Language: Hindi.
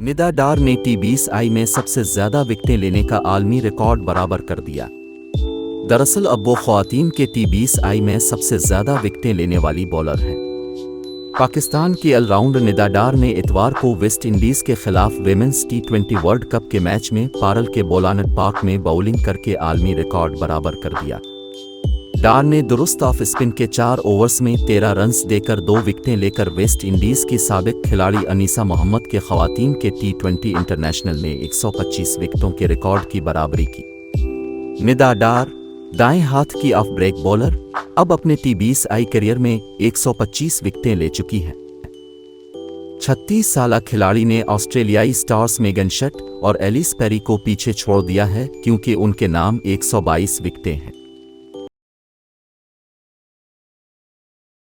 निदा डार ने T20I में सबसे ज़्यादा विकेटें लेने का आलमी रिकॉर्ड बराबर कर दिया। दरअसल अब वो ख़वातीन के T20I में सबसे ज़्यादा विकेटें लेने वाली बॉलर हैं। पाकिस्तान की ऑलराउंडर निदा डार ने इतवार को वेस्ट इंडीज़ के खिलाफ विमेंस T20 वर्ल्ड कप के मैच में पारल के बोलानट पार्क में बाउलिंग करके आलमी रिकॉर्ड बराबर कर दिया। डार ने दुरुस्त ऑफ स्पिन के 4 ओवर्स में 13 रन्स देकर 2 विकेटें लेकर वेस्ट इंडीज़ की साबिक खिलाड़ी अनीसा मोहम्मद के ख़वातीन के T20 इंटरनेशनल में 125 विकेटों के रिकॉर्ड की बराबरी की। निदा डार दाएं हाथ की ऑफ ब्रेक बॉलर अब अपने T20I करियर में 125 विकेटें ले चुकी हैं। 36 साला खिलाड़ी ने ऑस्ट्रेलियाई स्टार्स मेगन शट और एलिस पेरी को पीछे छोड़ दिया है, क्योंकि उनके नाम 122 विकेटें हैं।